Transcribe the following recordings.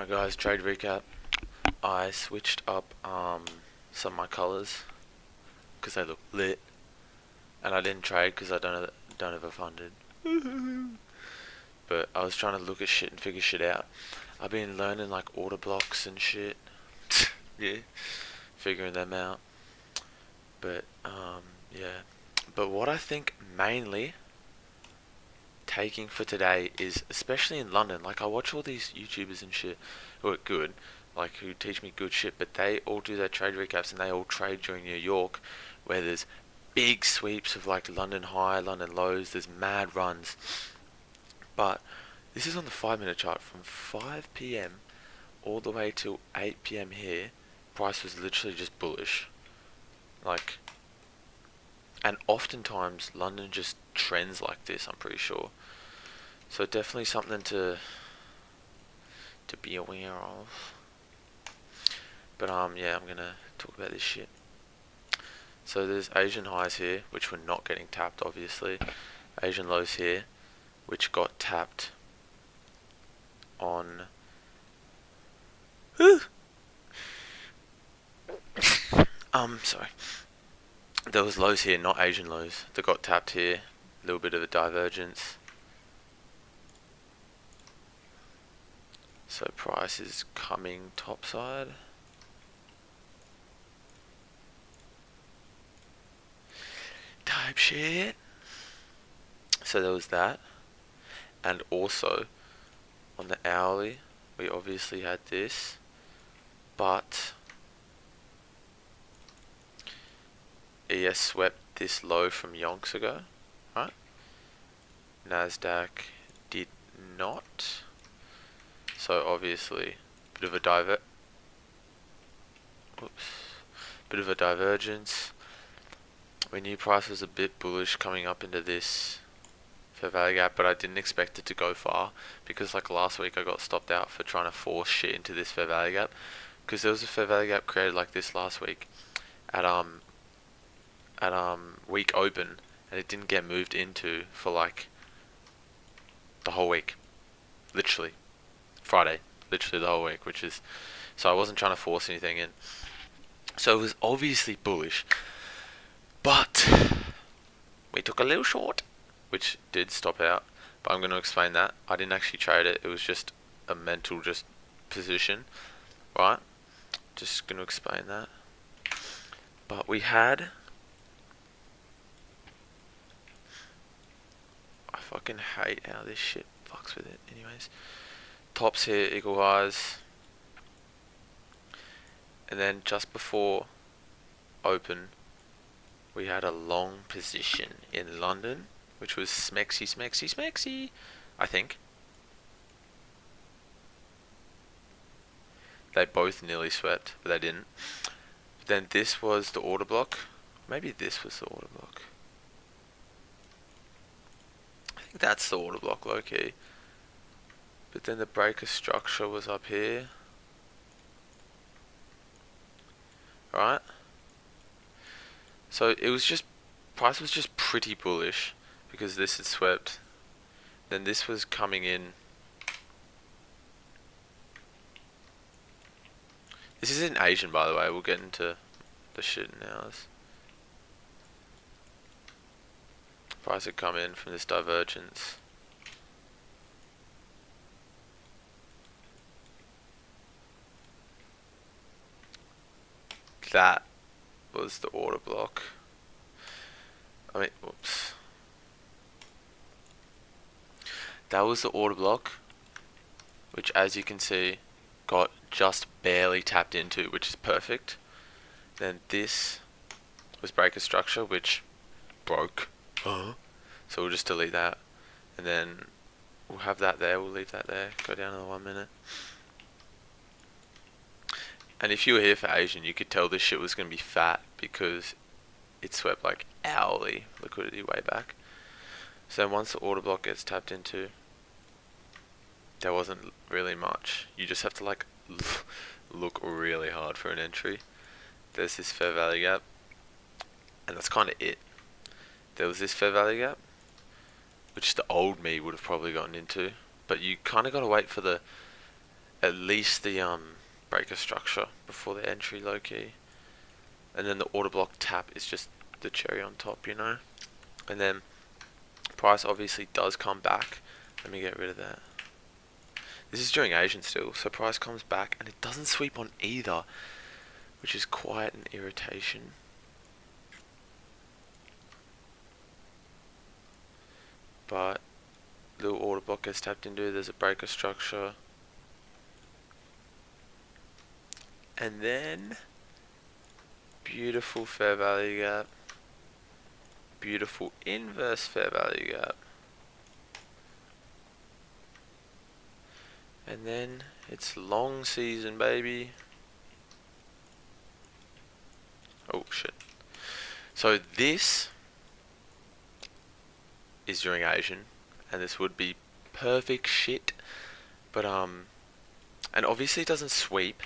Alright guys, trade recap. I switched up some of my colours because they look lit, and I didn't trade because I don't have a funded. But I was trying to look at shit and figure shit out. I've been learning like order blocks and shit. Yeah, figuring them out. But yeah. But what I think mainly taking for today is, especially in London, like I watch all these YouTubers and shit who are good, like who teach me good shit, but they all do their trade recaps and they all trade during New York, where there's big sweeps of like London high, London lows, there's mad runs. But this is on the 5 minute chart from 5 p.m. all the way till 8 p.m. here. Price was literally just bullish. Like, and oftentimes London just trends like this, I'm pretty sure. So definitely something to be aware of. But yeah, I'm gonna talk about this shit. So there's Asian highs here, which were not getting tapped, obviously. Asian lows here, which got tapped on. Sorry. There was lows here, not Asian lows, that got tapped here. A little bit of a divergence. So price is coming topside. Type shit. So there was that. And also, on the hourly, we obviously had this. But ES swept this low from yonks ago, right? NASDAQ did not. So obviously, bit of a divergence. We knew price was a bit bullish coming up into this fair value gap, but I didn't expect it to go far because like last week I got stopped out for trying to force shit into this fair value gap, because there was a fair value gap created like this last week at week open, and it didn't get moved into for like the whole week, literally Friday, literally the whole week, which is, so I wasn't trying to force anything in. So it was obviously bullish, but we took a little short, which did stop out. But I'm going to explain that. I didn't actually trade it. It was just a mental just position, right? Just going to explain that. But we had, I fucking hate how this shit fucks with it. Anyways, tops here, eagle highs. And then just before open, we had a long position in London, which was smexy, I think. They both nearly swept, but they didn't. Then this was the order block. Maybe this was the order block. I think that's the order block, low-key. But then the breaker structure was up here. Right? So it was just, price was just pretty bullish because this had swept. Then this was coming in. This is in Asian, by the way. We'll get into the shit now. Price had come in from this divergence. That was the order block. I mean, whoops. That was the order block, which, as you can see, got just barely tapped into, which is perfect. Then this was breaker structure, which broke. So we'll just delete that, and then we'll have that there. We'll leave that there. Go down to the 1 minute. And if you were here for Asian, you could tell this shit was going to be fat because it swept like hourly liquidity way back. So once the order block gets tapped into, there wasn't really much. You just have to like look really hard for an entry. There's this fair value gap, and that's kind of it. There was this fair value gap, which the old me would have probably gotten into, but you kind of got to wait for the at release the breaker structure before the entry low key, and then the order block tap is just the cherry on top, you know. And then price obviously does come back. Let me get rid of that. This is during Asian still, so price comes back and it doesn't sweep on either, which is quite an irritation. But little order block gets tapped into, there's a breaker structure. And then beautiful fair value gap. Beautiful inverse fair value gap. And then it's long season, baby. Oh shit. So this is during Asian, and this would be perfect shit. But and obviously it doesn't sweep.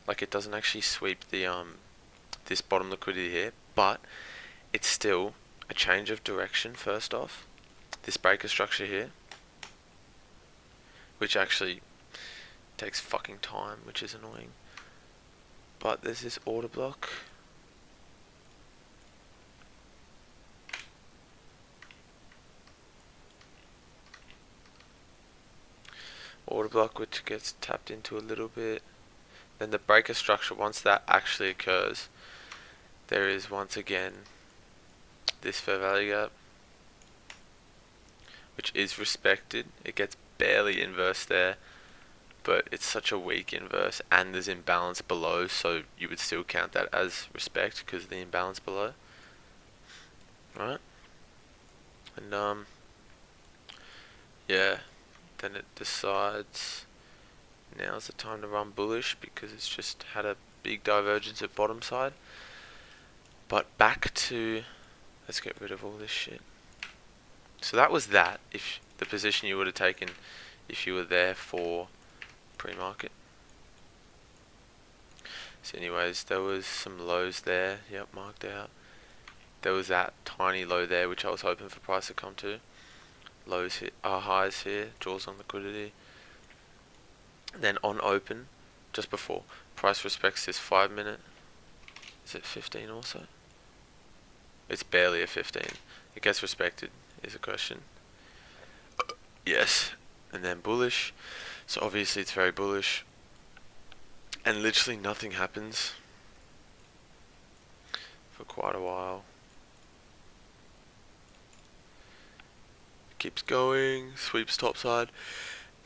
Like it doesn't actually sweep the this bottom liquidity here, but it's still a change of direction first off. This breaker structure here, which actually takes fucking time, which is annoying. But there's this order block. Order block which gets tapped into a little bit. Then the breaker structure, once that actually occurs, there is once again this fair value gap, which is respected. It gets barely inverse there, but it's such a weak inverse, and there's imbalance below, so you would still count that as respect because of the imbalance below. Right? And yeah, then it decides now's the time to run bullish because it's just had a big divergence at bottom side. But back to, let's get rid of all this shit. So that was that, if the position you would have taken if you were there for pre-market. So anyways, there was some lows there, yep, marked out. There was that tiny low there which I was hoping for price to come to. Lows here, highs here, draws on liquidity. Then on open, just before, price respects this 5 minute. Is it 15 also? It's barely a 15. It gets respected, is a question. Yes. And then bullish. So obviously it's very bullish. And literally nothing happens for quite a while. Keeps going, sweeps topside.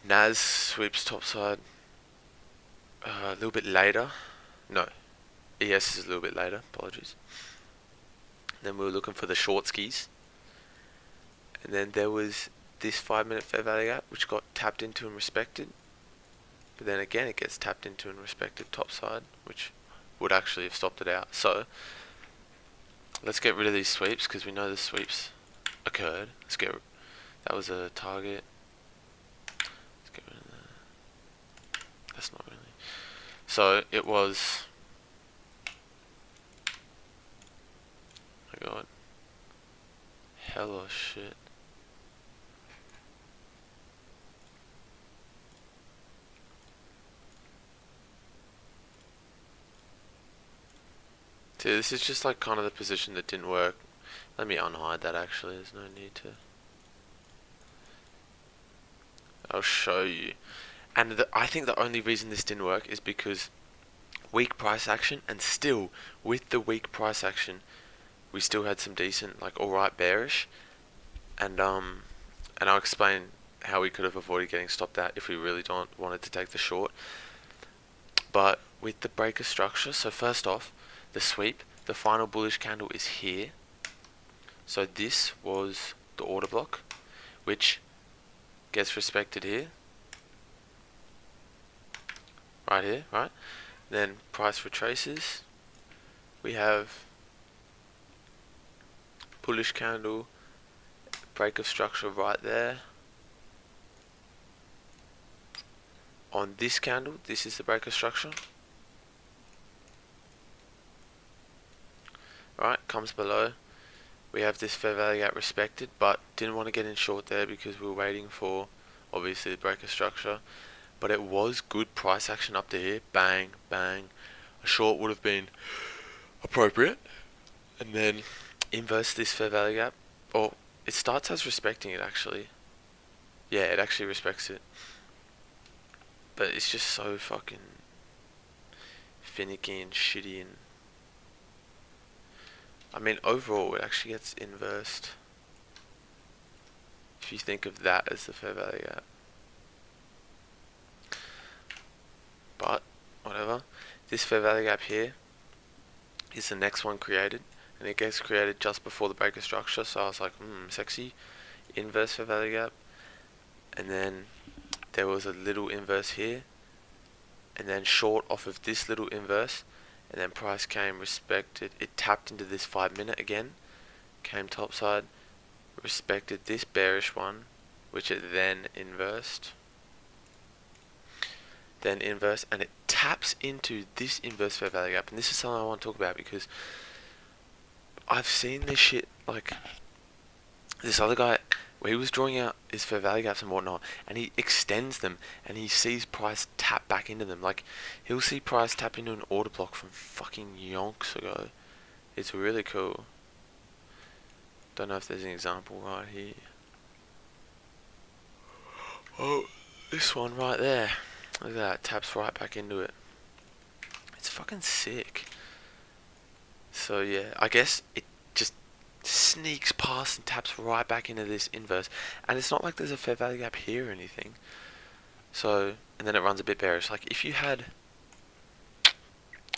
NAS sweeps topside a little bit later. No, ES is a little bit later, apologies. Then we were looking for the short skis. And then there was this 5 minute fair value gap which got tapped into and respected. But then again it gets tapped into and respected topside, which would actually have stopped it out. So let's get rid of these sweeps because we know the sweeps occurred. That was a target. Let's get rid of that. That's not really. So it was, oh my god, hella shit. See, this is just like kind of the position that didn't work. Let me unhide that actually, there's no need to. I'll show you. And I think the only reason this didn't work is because weak price action, and still with the weak price action we still had some decent, like, alright bearish, and I'll explain how we could have avoided getting stopped out if we really wanted to take the short. But with the breaker structure, so first off, the sweep, the final bullish candle is here. So this was the order block, which gets respected here, right here, right? Then price retraces. We have bullish candle, break of structure right there. On this candle, this is the break of structure. Right, comes below. We have this fair value gap respected, but didn't want to get in short there because we were waiting for, obviously, the break of structure. but it was good price action up to here. Bang, bang. A short would have been appropriate, and then inverse this fair value gap. Or it starts as respecting it actually. Yeah, it actually respects it, but it's just so fucking finicky and shitty. And I mean, overall, it actually gets inversed if you think of that as the fair value gap. But whatever, this fair value gap here is the next one created, and it gets created just before the breaker structure. So I was like, sexy, inverse fair value gap. And then there was a little inverse here, and then short off of this little inverse, and then price came, respected, it tapped into this 5 minute again, came topside, respected this bearish one, which it then inversed, and it taps into this inverse fair value gap. And this is something I want to talk about, because I've seen this shit, like this other guy, where he was drawing out his fair value gaps and whatnot, and he extends them, and he sees price tap back into them. Like, he'll see price tap into an order block from fucking yonks ago. It's really cool. Don't know if there's an example right here. Oh, this one right there. Look at that, taps right back into it. It's fucking sick. So yeah, I guess it just sneaks past and taps right back into this inverse, and it's not like there's a fair value gap here or anything. So, and then it runs a bit bearish. Like, if you had,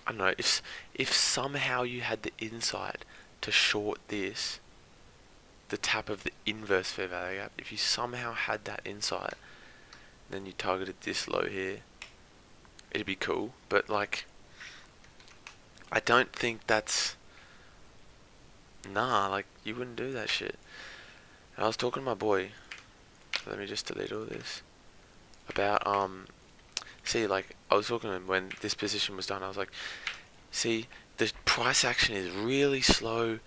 I don't know, if somehow you had the insight to short this, the tap of the inverse fair value gap, if you somehow had that insight, then you targeted this low here, it'd be cool. But like, I don't think that's, nah, like, you wouldn't do that shit. And I was talking to my boy, let me just delete all this, about see, like, I was talking to him when this position was done. I was like, see, the price action is really slow,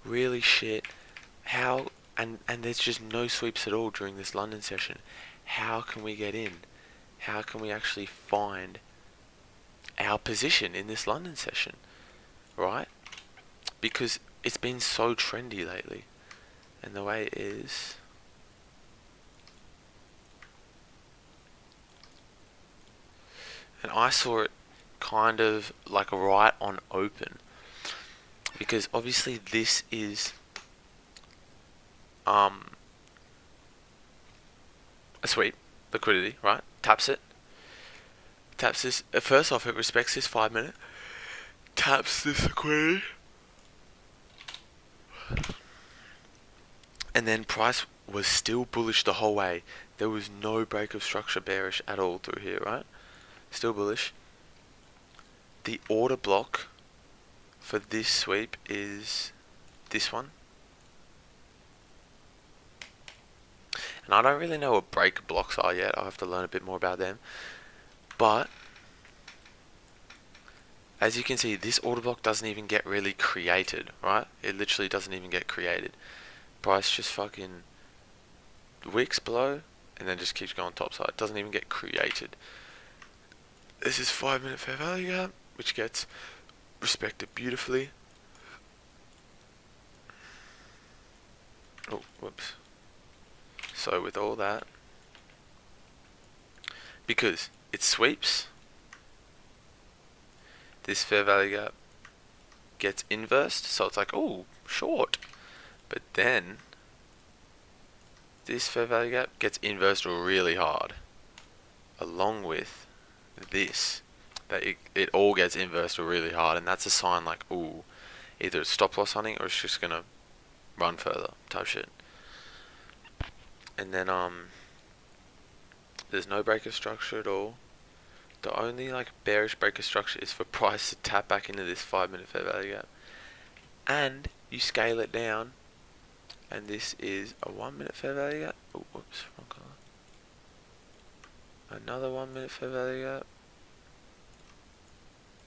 really shit. How, and there's just no sweeps at all during this London session. How can we get in? How can we actually find our position in this London session, right? Because it's been so trendy lately, and the way it is, and I saw it kind of like right on open, because obviously this is a sweep liquidity, right? Taps it, taps this. First off, it respects this 5 minute, taps this liquidity, and then price was still bullish the whole way. There was no break of structure bearish at all through here, right? Still bullish. The order block for this sweep is this one. And I don't really know what break blocks are yet. I'll have to learn a bit more about them. But as you can see, this order block doesn't even get really created, right? It literally doesn't even get created. Price just fucking wicks below and then just keeps going topside. It doesn't even get created. This is 5 minute fair value gap, which gets respected beautifully. Oh, whoops. So with all that, because it sweeps, this fair value gap gets inversed, so it's like, oh, short. But then this fair value gap gets inversed really hard, along with this, that it all gets inversed really hard, and that's a sign like, ooh, either it's stop loss hunting or it's just gonna run further type shit. And then there's no breaker structure at all. The only like bearish breaker structure is for price to tap back into this 5 minute fair value gap, and you scale it down, and this is a 1 minute fair value gap. Oh, whoops, wrong color. Another 1 minute fair value gap,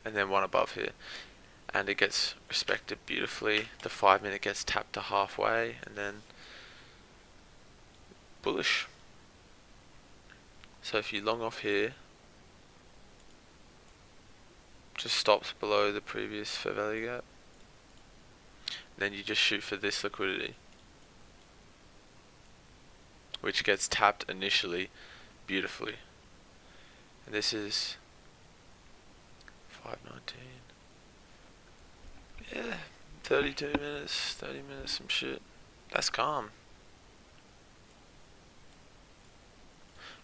and then one above here, and it gets respected beautifully. The 5 minute gets tapped to halfway, and then bullish. So if you long off here, just stops below the previous fair value gap. Then you just shoot for this liquidity, which gets tapped initially beautifully. And this is 519. Yeah, 32 minutes, 30 minutes, some shit. That's calm.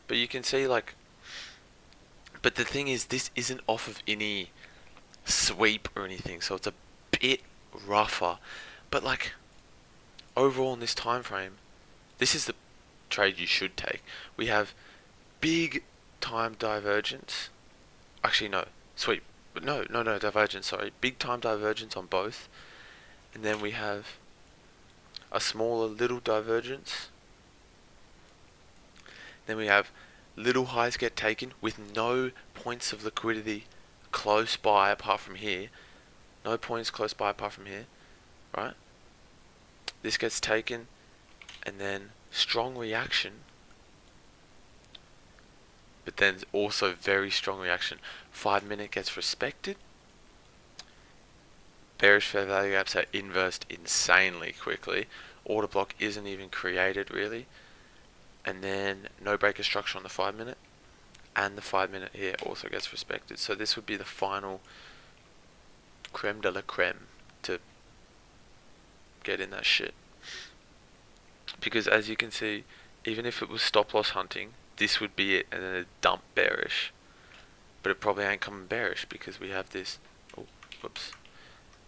But you can see, like, but the thing is, this isn't off of any sweep or anything, so it's a bit rougher. But like, overall in this time frame, this is the trade you should take. We have big time divergence. Actually, no, sweep. But no, divergence, sorry. Big time divergence on both. And then we have a smaller little divergence. Then we have little highs get taken with no points of liquidity close by apart from here. No points close by apart from here, right? This gets taken, and then strong reaction, but then also very strong reaction. 5 minute gets respected. Bearish fair value gaps are inversed insanely quickly. Order block isn't even created really. And then no breaker structure on the 5 minute, and the 5 minute here also gets respected. So this would be the final creme de la creme to get in that shit. Because as you can see, even if it was stop loss hunting, this would be it, and then a dump bearish. But it probably ain't coming bearish because we have this, oh, whoops,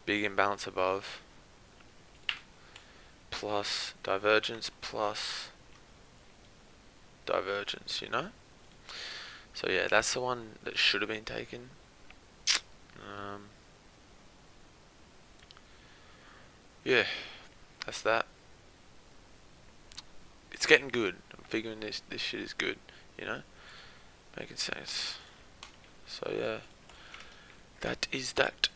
big imbalance above, plus divergence, plus divergence, you know? So yeah, that's the one that should have been taken. Yeah, that's that. It's getting good. I'm figuring this shit is good, you know? Making sense. So yeah, that is that.